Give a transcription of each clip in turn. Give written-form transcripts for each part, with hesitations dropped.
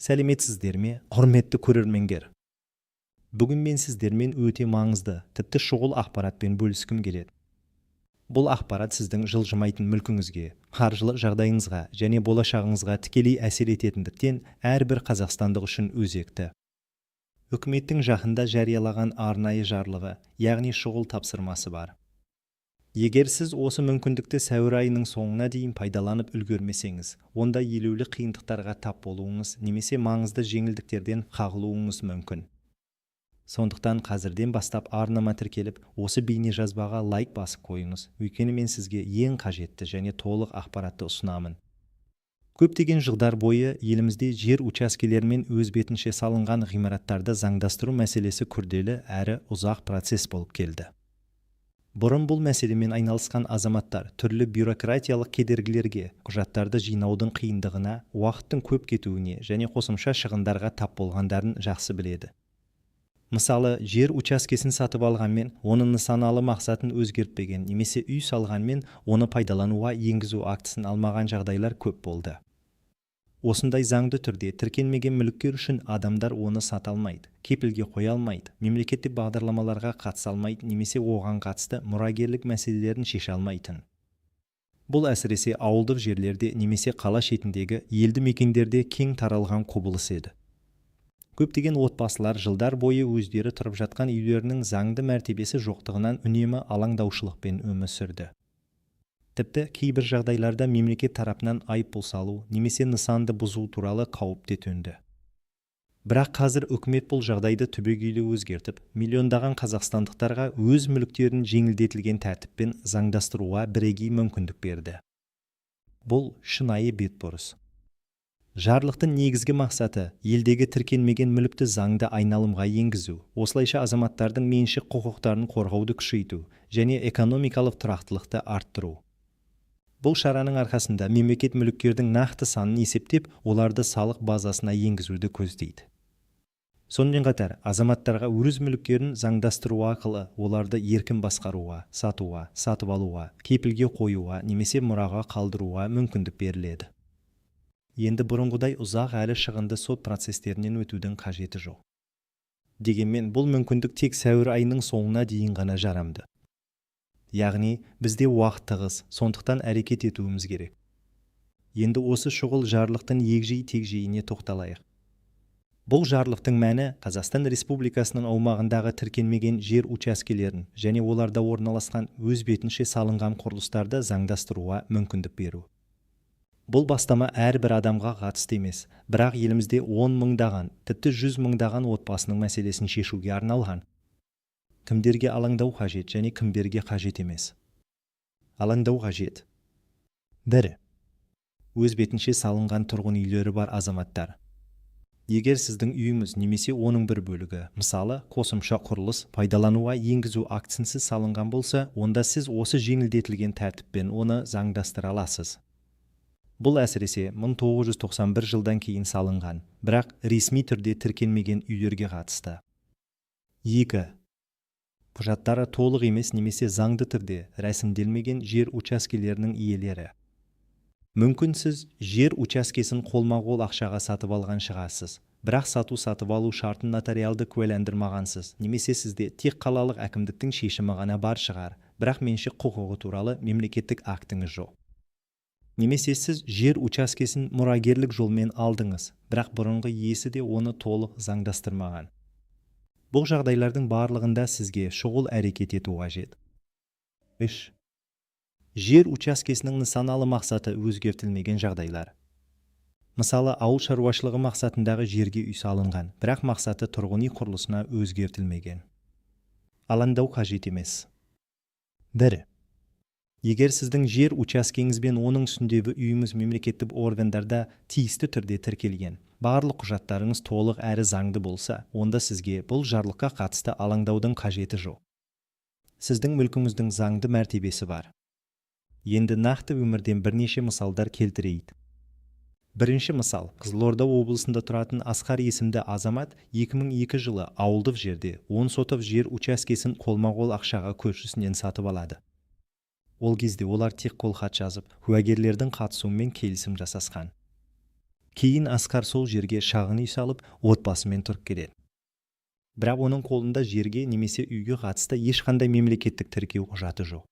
Сәлеметсіздер ме, құрметті көрермендер? Бүгін мен сіздермен өте маңызды, тіпті шұғыл ақпаратпен бөліскім келеді. Бұл ақпарат сіздің жылжымайтын мүлкіңізге, қаржылық жағдайыңызға және болашағыңызға тікелей әсер ететіндіктен әрбір қазақстандық үшін өзекті. Үкіметтің жақында жариялаған арнайы жарлығы, яғни шұғыл тапсырмасы бар. Егер сіз осы мүмкіндікті сәуір айының соңына дейін пайдаланып үлгермесеңіз, онда елеулі қиындықтарға тап болуыңыз немесе маңызды жеңілдіктерден қағылуыңыз мүмкін. Сондықтан қазірден бастап арнама тіркеліп, осы бейнежазбаға лайк басып қойыңыз, өйткені мен сізге ең қажетті және толық ақпаратты ұсынамын. Көптеген жылдар бойы елімізде жер учаскелерімен өз бетінше салынған ғимараттарды заңдастыру мәселесі күрделі әрі ұзақ процесс болып келді. Бұрын бұл мәселемен айналысқан азаматтар түрлі бюрократиялық кедергілерге, құжаттарды жинаудың қиындығына, уақыттың көп кетуіне және қосымша шығындарға тап болғандарын жақсы біледі. Мысалы, жер учаскесін сатып алғанмен, оның нысаналы мақсатын өзгертпеген немесе үй салғанмен, оны пайдалануға енгізу актісін алмаған жағдайлар көп болды. Осындай заңды түрде тіркелмеген мүліктер үшін адамдар оны сата алмайды, кепілге қоя алмайды, мемлекеттік бағдарламаларға қатыса алмайды немесе оған қатысты мұрагерлік мәселелерін шеше алмайтын. Бұл әсіресе ауылдық жерлерде немесе қала шетіндегі елді мекендерде кең таралған құбылыс еді. Көптеген отбасылар жылдар бойы өздері тұрып жатқан үйлерінің заңды мәртебесі жоқтығынан үнемі алаңдаушылықпен өмір сүрді. Тіпті кейбір жағдайларда мемлекет тарапынан айыппұл салу немесе нысанды бұзу туралы қауіп те төнді. Бірақ қазір үкімет бұл жағдайды түбегейлі өзгертіп, миллиондаған қазақстандықтарға өз мүліктерін жеңілдетілген тәртіппен заңдастыруға бірегей мүмкіндік берді. Бұл шынайы бетбұрыс. Жарлықтың негізгі мақсаты елдегі тіркелмеген мүлікті заңды айналымға енгізу, осылайша азаматтардың меншік құқықтарын қорғауды күшейту және экономикалық тұрақтылықты арттыру. Бұл шараның арқасында мемлекет мүліктердің нақты санын есептеп, оларды салық базасына енгізуді көздейді. Сонымен қатар, азаматтарға өз мүліктерін заңдастыру арқылы оларды еркін басқаруға, сатуға, сатып алуға, кепілге қоюға немесе мұраға қалдыруға мүмкіндік беріледі. Енді бұрынғыдай ұзақ әрі шығынды сот процестерінен өтудің қажеті жоқ. Дегенмен, бұл мүмкіндік тек сәуір айының соңына дейін ғана жарамды. Яғни, бізде уақыт тығыз, сондықтан әрекет етуіміз керек. Енді осы шұғыл жарлықтың егжей-тегжейіне тоқталайық. Бұл жарлықтың мәні Қазақстан Республикасының аумағындағы тіркелмеген жер учаскелерін және оларда орналасқан өз бетінше салынған құрылыстарды заңдастыруға мүмкіндік беру. Бұл бастама әрбір адамға қатысты емес, бірақ елімізде 10 мыңдаған, тіпті 100 мыңдаған отбасының мәселесін шешуге арналған. Кімдерге алаңдау қажет және кімдерге қажет емес? Алаңдау қажет. 1. Өз бетінше салынған тұрғын үйлері бар азаматтар. Егер сіздің үйіңіз немесе оның бір бөлігі, мысалы, қосымша құрылыс пайдалануға енгізу актісінсіз салынған болса, онда сіз осы жеңілдетілген тәртіппен оны заңдастыра аласыз. Бұл әсіресе 1991 жылдан кейін салынған, бірақ ресми түрде тіркелмеген үйлерге қатысты. 2. Құжаттары толық емес немесе заңды түрде рәсімделмеген жер учаскелерінің иелері. Мүмкін сіз жер учаскесін қолма-қол ақшаға сатып алған шығарсыз, бірақ сатып алу шартын нотариалды куәландырмағансыз, немесе сізде тек қалалық әкімдіктің шешімі ғана бар шығар, бірақ меншік құқығы туралы мемлекеттік актіңіз жоқ. Немесе сіз жер учаскесін мұрагерлік жолмен алдыңыз, бірақ бұрынғы иесі де оны толық заңдастырмаған. Бұл жағдайлардың барлығында сізге шұғыл әрекет ету қажет. 3. Жер учаскесінің нысаналы мақсаты өзгертілмеген жағдайлар. Мысалы, ауыл шаруашылығы мақсатындағы жерге үй салынған, бірақ мақсаты тұрғын үй құрылысына өзгертілмеген. Алаңдау қажет емес. 1. Егер сіздің жер учаскеңіз бен оның үстіндегі үйіңіз мемлекеттік органдарда тиісті түрде тіркелген, барлық құжаттарыңыз толық әрі заңды болса, онда сізге бұл жарлыққа қатысты алаңдаудың қажеті жоқ. Сіздің мүлкіңіздің заңды мәртебесі бар. Енді нақты өмірден бірнеше мысалдар келтірейік. Бірінші мысал, Қызылорда облысында тұратын Асқар есімді азамат 2002 жылы ауылдық жерде 10 сотық жер учаскесін қолма-қол ақшаға көршісінен сатып алады. Ол кезде олар тек қолхат жазып, куәгерлердің қатысуымен келісім жасасқан. Кейін Асқар сол жерге шағын үй салып, отбасымен тұрып келеді. Бірақ оның қолында жерге немесе үйге қатысты ешқандай мемлекеттік тіркеу құжаты жоқ.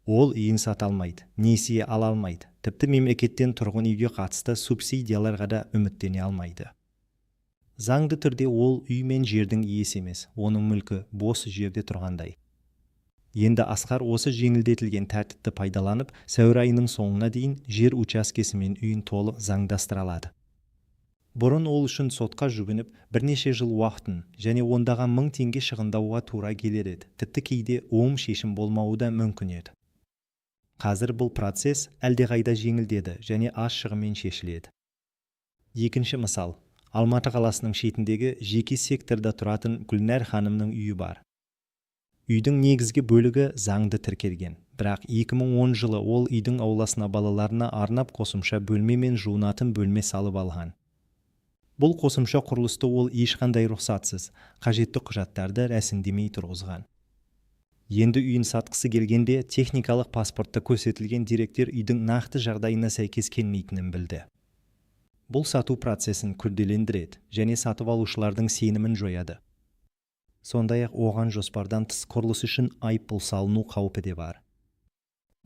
Ол үйін сата алмайды, несие ала алмайды, тіпті мемлекеттен тұрғын үйге қатысты субсидияларға да үміттене алмайды. Заңды түрде ол үй мен жердің иесі емес, оның мүлкі бос жерде тұрғандай. Енді Асқар осы жеңілдетілген тәртіпті пайдаланып, сәуір айының соңына дейін жер учаскесі мен үйін толық заңдастыра алады. Бұрын ол үшін сотқа жүгініп, бірнеше жыл уақытын және ондаған мың теңге шығындауға тура келер еді, тіпті кейде оң шешім болмауы да мүмкін еді. Қазір бұл процесс әлдеқайда жеңілдеді және аз шығынмен шешіледі. Екінші мысал, Алматы қаласының шетіндегі жеке секторда тұратын Гүлнәр ханымның үйі бар. Үйдің негізгі бөлігі заңды тіркелген, бірақ 2010 жылы ол үйдің ауласына балаларына арнап қосымша бөлме мен жуынатын бөлме салып алған. Бұл қосымша құрылысты ол ешқандай рұқсатсыз, қажетті құжаттарды рәсімдемей тұрғызған. Енді үйін сатқысы келгенде техникалық паспортта көрсетілген деректер үйдің нақты жағдайына сәйкес келмейтінін білді. Бұл сату процесін күрделендіреді және сатып алушылардың сенімін жояды. Сондай-ақ оған жоспардан тыс құрылыс үшін айыппұл салыну қаупі де бар.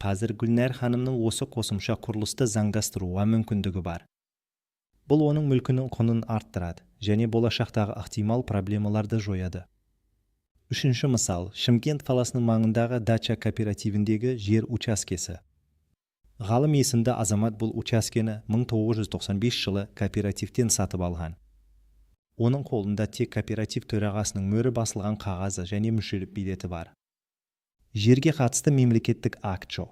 Қазір Гүлнәр ханымның осы қосымша құрылысты заңдастыруға мүмкіндігі бар. Бұл оның мүлкінің құнын арттырады және болашақтағы ықтимал проблемаларды жояды. Үшінші мысал, Шымкент қаласының маңындағы дача кооперативіндегі жер учаскесі. Ғалым есімді азамат бұл учаскені 1995 жылы кооперативтен сатып алған. Оның қолында тек кооператив төрағасының мөрі басылған қағазы және мүшелік билеті бар. Жерге қатысты мемлекеттік акт жоқ.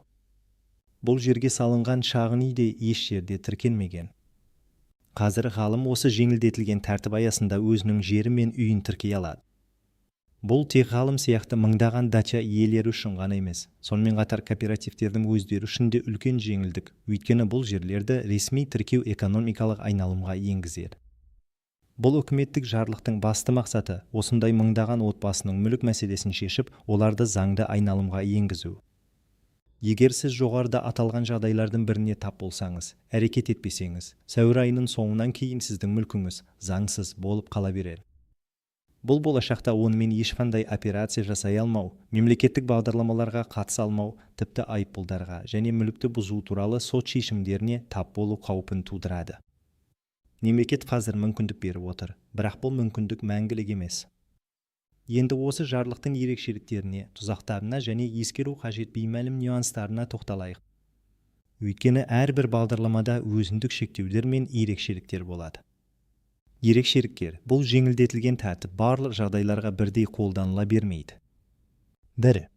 Бұл жерге салынған шағын үй де еш жерде тіркелмеген. Қазір ғалым осы жеңілдетілген тәртіп аясында өзінің жері мен үйін тіркей алады. Бұл тек ғалым сияқты мыңдаған дача иелері үшін ғана емес, сонымен қатар кооперативтердің өздері үшін де үлкен жеңілдік, өйткені бұл жерлерді ресми тіркеу экономикалық айналымға енгізеді. Бұл үкіметтік жарлықтың басты мақсаты осындай мыңдаған отбасының мүлік мәселесін шешіп, оларды заңды айналымға енгізу. Егер сіз жоғарыда аталған жағдайлардың біріне тап болсаңыз, әрекет етпесеңіз, сәуір айының соңынан кейін сіздің мүлкіңіз заңсыз болып қала береді. Бұл болашақта онымен ешқандай операция жасай алмау, мемлекеттік бағдарламаларға қатыса алмау, тіпті айыппұлдарға және мүлікті бұзу туралы сот шешімдеріне тап болу қаупін тудырады. Мемлекет қазір мүмкіндік беріп отыр, бірақ бұл мүмкіндік мәңгілік емес. Енді осы жарлықтың ерекшеліктеріне, тұзақтарына және ескеру қажет беймәлім нюанстарына тоқталайық. Өйткені әрбір бағдарламада өзіндік шектеулер мен ерекшеліктер болады. Ерекшеліктер бұл жеңілдетілген тәртіп барлық жағдайларға бірдей қолданыла бермейді. 1.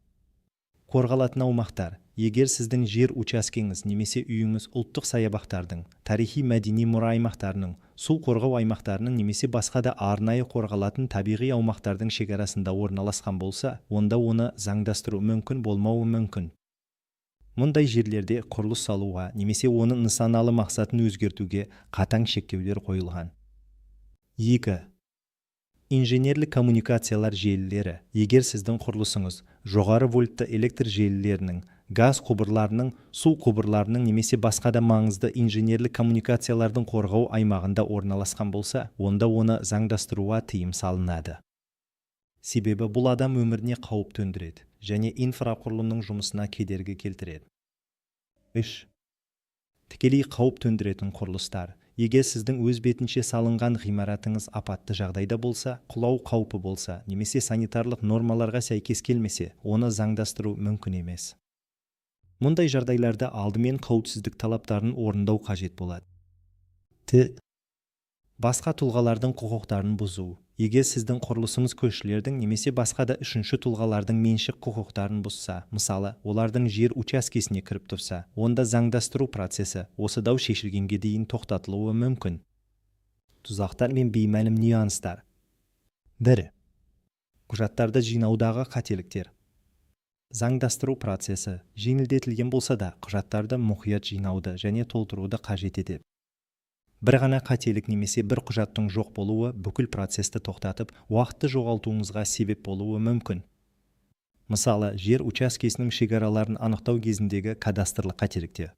Қорғалатын аумақтар. Егер сіздің жер учаскеңіз немесе үйіңіз ұлттық саябақтардың, тарихи-мәдени мұра аймақтарының, су қорғау аймақтарының немесе басқа да арнайы қорғалатын табиғи аумақтардың шекарасында орналасқан болса, онда оны заңдастыру мүмкін болмауы мүмкін. Мұндай жерлерде құрылыс салуға немесе оның нысаналы мақсатын өзгертуге қатаң шектеулер қойылған. 2. Инженерлік коммуникациялар желілері. Егер сіздің құрылысыңыз жоғары вольтты электр желілерінің, газ құбырларының, су құбырларының немесе басқа да маңызды инженерлік коммуникациялардың қорғау аймағында орналасқан болса, онда оны заңдастыруға тыйым салынады. Себебі бұл адам өміріне қауіп төндіреді және инфрақұрылымның жұмысына кедергі келтіреді. 3. Тікелей қауіп төндіретін құрылыстар. Егер сіздің өз бетінше салынған ғимаратыңыз апатты жағдайда болса, құлау қаупі болса, немесе санитарлық нормаларға сәйкес келмесе, оны заңдастыру мүмкін емес. Мұндай жағдайларда алдымен қауіпсіздік талаптарын орындау қажет болады. Басқа тұлғалардың құқықтарын бұзу. Егер сіздің құрылысыңыз көршілердің немесе басқа да үшінші тұлғалардың меншік құқықтарын бұзса, мысалы, олардың жер учаскесіне кіріп тұрса, онда заңдастыру процесі осы дау шешілгенге дейін тоқтатылуы мүмкін. Тұзақтар мен беймәлім нюанстар. 1. Құжаттарды жинаудағы қателіктер. Заңдастыру процесі жеңілдетілген болса да, құжаттарды мұқият жинауды және толтыруды қажет етеді. Бір ғана қателік немесе бір құжаттың жоқ болуы бүкіл процесті тоқтатып, уақытты жоғалтуыңызға себеп болуы мүмкін. Мысалы, жер учаскесінің шекараларын анықтау кезіндегі кадастрлық қателіктер.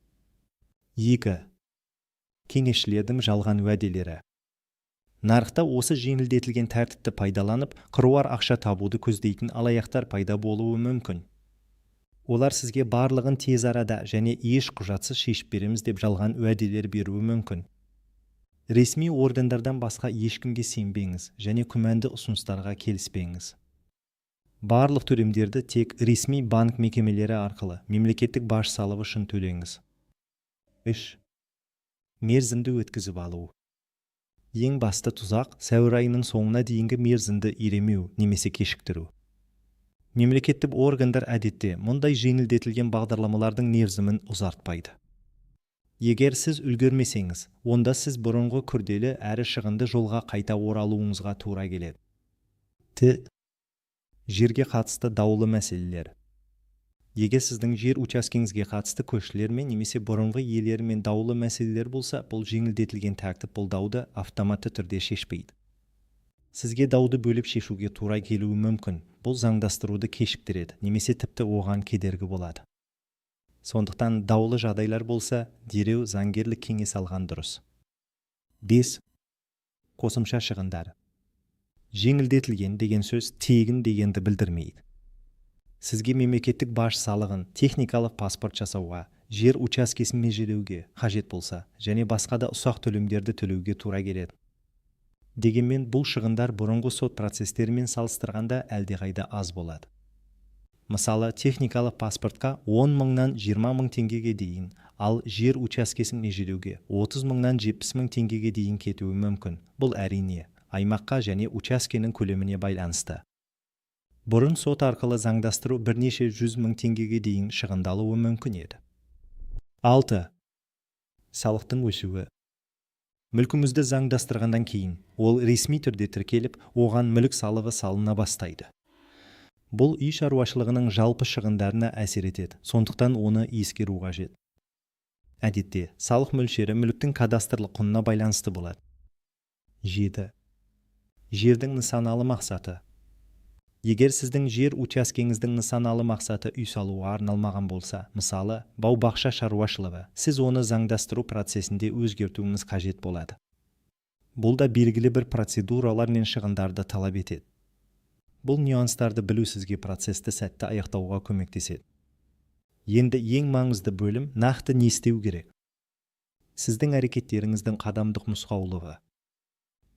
2. Кеңесшілердің жалған уәделері. Нарықта осы жеңілдетілген тәртіпті пайдаланып, қыруар ақша табуды көздейтін алаяқтар пайда болуы мүмкін. Олар сізге барлығын тез арада және еш құжатсыз шешіп береміз деп жалған уәделер беруі мүмкін. Ресми органдардан басқа ешкімге сенбеңіз және күмәнді ұсыныстарға келіспеңіз. Барлық төлемдерді тек ресми банк мекемелері арқылы мемлекеттік баж салығы үшін төлеңіз. 3. Мерзімді өткізіп алу. Ең басты тұзақ сәуір айының соңына дейінгі мерзімді иремеу немесе кешіктіру. Мемлекеттік органдар әдетте мұндай жеңілдетілген бағдарламалардың мерзімін ұзартпайды. Егер сіз үлгермесеңіз, онда сіз бұрынғы күрделі әрі шығынды жолға қайта оралуыңызға тура келеді. Жерге қатысты даулы мәселелер. Егер сіздің жер учаскеңізге қатысты көршілермен немесе бұрынғы иелермен даулы мәселелер болса, бұл жеңілдетілген тәртіп бұл дауды автоматты түрде шешпейді. Сізге дауды бөліп шешуге тура келуі мүмкін. Бұл заңдастыруды кешіктіреді, немесе тіпті оған кедергі болады. Сондықтан даулы жағдайлар болса, дереу заңгерлік кеңес алған дұрыс. 5. Қосымша шығындар. Жеңілдетілген деген сөз тегін дегенді білдірмейді. Сізге мемлекеттік баж салығын, техникалық паспорт жасауға, жер учаскесін межелеуге қажет болса, және басқа да ұсақ төлемдерді төлеуге тура келеді. Дегенмен бұл шығындар бұрынғы сот процестерімен салыстырғанда әлдеқайда аз болады. Мысалы, техникалық паспортқа 10 мыңнан 20 мың теңгеге дейін, ал жер учаскесін межелеуге 30 мыңнан 70 мың теңгеге дейін кетуі мүмкін. Бұл әрине аймаққа және учаскенің көлеміне байланысты. Бұрын сот арқылы заңдастыру бірнеше 100 мың теңгеге дейін шығындалуы мүмкін еді. 6. Салықтың өсуі. Мүлкімізді заңдастырғаннан кейін, ол ресми түрде тіркеліп, оған мүлік салығы салына бастайды. Бұл үй шаруашылығының жалпы шығындарына әсер етеді, сондықтан оны ескеру қажет. Әдетте, салық мөлшері мүліктің кадастрлық құнына байланысты болады. 7. Жердің нысаналы мақсаты. Егер сіздің жер учаскеңіздің нысаналы мақсаты үй салуға арналмаған болса, мысалы, бау-бақша шаруашылығы, сіз оны заңдастыру процесінде өзгертуіңіз қажет болады. Бұл да белгілі бір процедуралар мен шығындарды талап етеді. Бұл нюанстарды білу сізге процесті сәтті аяқтауға көмектеседі. Енді ең маңызды бөлім нақты не істеу керек. Сіздің әрекеттеріңіздің қадамдық нұсқаулығы.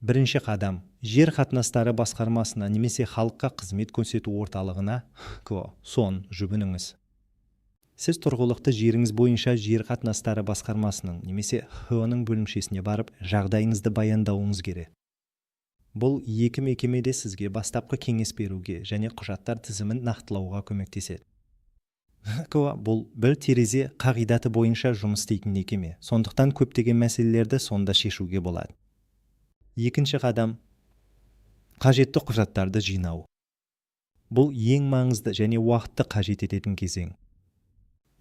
Бірінші қадам, жер қатынастары басқармасына немесе халыққа қызмет көрсету орталығына сон жүгініңіз. Сіз тұрғылықты жеріңіз бойынша жер қатынастары басқармасының немесе ХО-ның бөлімшесіне барып, жағдайыңызды баяндауыңыз керек. Бұл екі мекемеде сізге бастапқы кеңес беруге және құжаттар тізімін нақтылауға көмектеседі. Бұл бір терезе қағидаты бойынша жұмыс істейтін мекеме, сондықтан көптеген мәселелерді сонда шешуге болады. Екінші қадам, қажетті құжаттарды жинау. Бұл ең маңызды және уақытты қажет ететін кезең.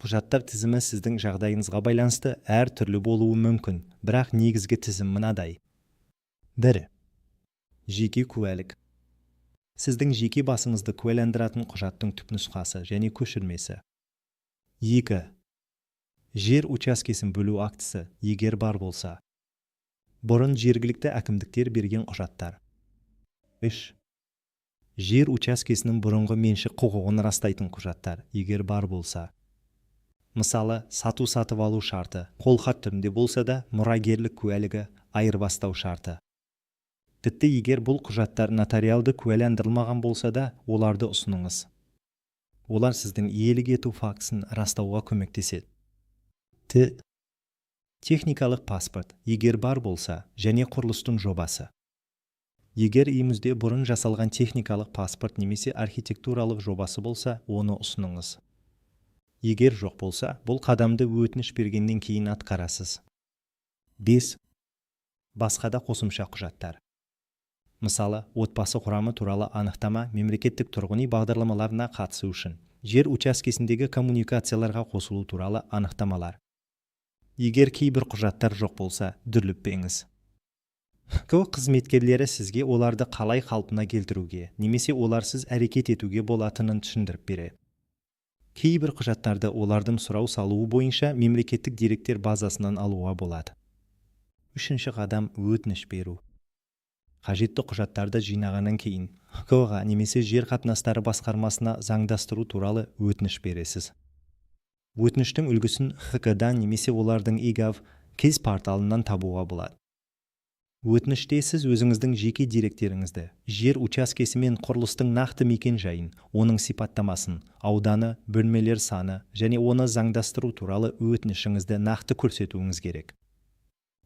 Құжаттар тізімі сіздің жағдайыңызға байланысты әр түрлі болуы мүмкін, бірақ негізгі тізім мынадай. 1. Жеке куәлік. Сіздің жеке басыңызды куәландыратын құжаттың түпнұсқасы және көшірмесі. 2. Жер учаскесін бөлу актісі, егер бар болса. Бұрын жергілікті әкімдіктер берген құжаттар. 3. Жер учаскесінің бұрынғы меншік құқығын растайтын құжаттар, егер бар болса. Мысалы, сату-сатып алу шарты, қолхат түрінде болса да, мұрагерлік куәлігі, айырбастау шарты. Тіпті егер бұл құжаттар нотариалды куәландырылмаған болса да, оларды ұсыныңыз. Олар сіздің иелік ету фактісін растауға көмектеседі. Техникалық паспорт, егер бар болса, және құрылыстың жобасы. Егер үйіңізде бұрын жасалған техникалық паспорт немесе архитектуралық жобасы болса, оны ұсыныңыз. Егер жоқ болса, бұл қадамды өтініш бергеннен кейін атқарасыз. 5. Басқа да қосымша құжаттар. Мысалы, отбасы құрамы туралы анықтама мемлекеттік тұрғын үй бағдарламаларына қатысу үшін, жер учаскесіндегі коммуникацияларға қосылу туралы анықтамалар. Егер кейбір құжаттар жоқ болса, дүрлікпеңіз. Қызметкерлері сізге оларды қалай қалпына келтіруге, немесе оларсыз әрекет етуге болатынын түсіндіріп береді. Кейбір құжаттарды олардың сұрау салуы бойынша мемлекеттік деректер базасынан алуға болады. Үшінші қадам өтініш беру. Қажетті құжаттарды жинағаннан кейін ХКО-ға немесе жер қатынастары басқармасына заңдастыру туралы өтініш бересіз. Өтініштің үлгісін ХК-дан немесе олардың ИГАВ кез порталынан табуға болады. Өтініште сіз өзіңіздің жеке деректеріңізді, жер учаскесі мен құрылыстың нақты мекен жайын, оның сипаттамасын, ауданы, бөлмелер саны және оны заңдастыру туралы өтінішіңізді нақты көрсетуіңіз керек.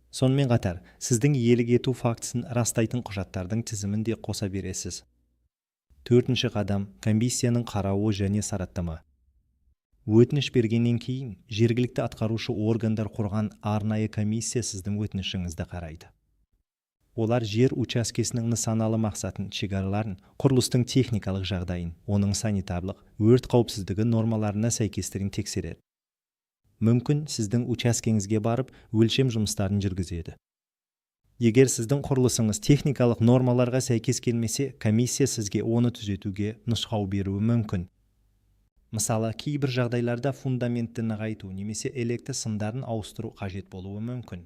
Сонымен қатар, сіздің иелік ету фактісін растайтын құжаттардың тізімін де қоса бересіз. Төртінші қадам – комиссияның қарауы және сараптама. Өтініш бергеннен кейін, жергілікті атқарушы органдар құрған арнайы комиссия сіздің өтінішіңізді қарайды. Олар жер учаскесінің нысаналы мақсатын, шекараларын, құрылыстың техникалық жағдайын, оның санитарлық, өрт қауіпсіздігі нормаларына сәйкестігін тексереді. Мүмкін сіздің учаскеңізге барып, өлшем жұмыстарын жүргізеді. Егер сіздің құрылысыңыз техникалық нормаларға сәйкес келмесе, комиссия сізге оны түзетуге нұсқау беруі мүмкін. Мысалы, кейбір жағдайларда фундаментті нығайту немесе электр сымдарын ауыстыру қажет болуы мүмкін.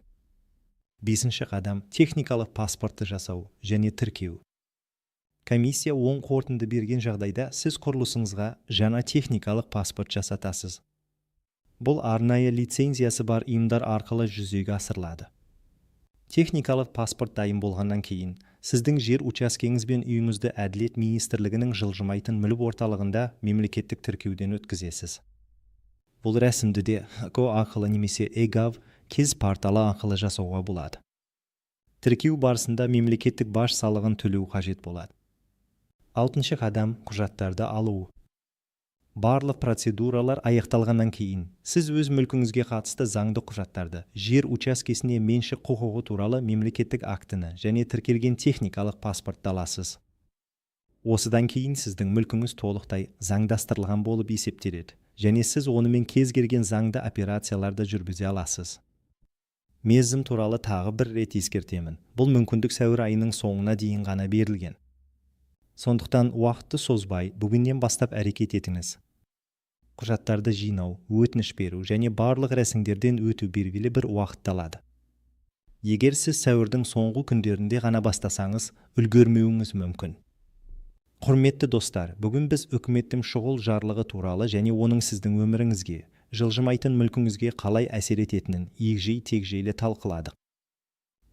Бесінші қадам – техникалық паспортты жасау және тіркеу. Комиссия оң қорытынды берген жағдайда сіз құрылысыңызға жаңа техникалық паспорт жасатасыз. Бұл арнайы лицензиясы бар ұйымдар арқылы жүзеге асырылады. Техникалық паспорт дайын болғаннан кейін, сіздің жер учаскеңіз бен үйіңізді Әділет министрлігінің жылжымайтын мүлік орталығында мемлекеттік тіркеуден өткізесіз. Бұл рәсімді де ХКО арқылы немесе ИГАВ кез порталы арқылы жасауға болады. Тіркеу барысында мемлекеттік баж салығын төлеу қажет болады. Алтыншы қадам – құжаттарды алу. Барлық процедуралар аяқталғаннан кейін, сіз өз мүлкіңізге қатысты заңды құжаттарды, жер учаскесіне меншік құқығы туралы мемлекеттік актіні және тіркелген техникалық паспортты аласыз. Осыдан кейін сіздің мүлкіңіз толықтай заңдастырылған болып есептеледі, және сіз онымен кез келген заңды операцияларды жүргізе аласыз. Мерзім туралы тағы бір рет ескертемін. Бұл мүмкіндік сәуір айының соңына дейін ғана берілген. Сондықтан уақытты созбай, бүгіннен бастап әрекет етіңіз. Құжаттарды жинау, өтініш беру және барлық рәсімдерден өту белгілі бір уақытты алады. Егер сіз сәуірдің соңғы күндерінде ғана бастасаңыз, үлгермеуіңіз мүмкін. Құрметті достар, бүгін біз үкіметтің шұғыл жарлығы туралы және оның сіздің өміріңізге, жылжымайтын мүлкіңізге қалай әсер ететінін егжей-тегжейлі талқыладық.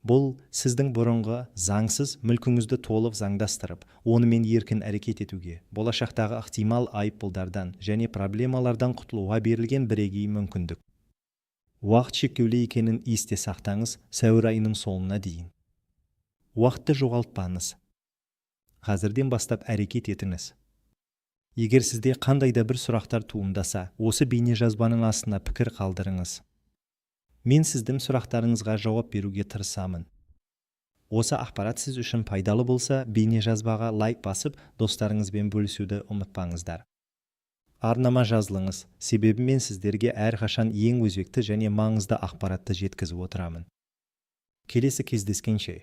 Бұл сіздің бұрынғы заңсыз мүлкіңізді толық заңдастырып, онымен еркін әрекет етуге, болашақтағы ықтимал айыппұлдардан және проблемалардан құтылуға берілген бірегей мүмкіндік. Уақыт шектеулі екенін есте сақтаңыз, сәуір айының соңына дейін. Уақытты жоғалтпаңыз. Қазірден бастап әрекет етіңіз. Егер сізде қандай да бір сұрақтар туындаса, осы бейнежазбаның астына пікір қалдырыңыз. Мен сіздің сұрақтарыңызға жауап беруге тырысамын. Осы ақпарат сіз үшін пайдалы болса, бейнежазбаға лайк басып, достарыңызбен бөлісуді ұмытпаңыздар. Арнама жазылыңыз, себебі мен сіздерге әрқашан ең өзекті және маңызды ақпаратты жеткізіп отырамын. Келесі кездескенше.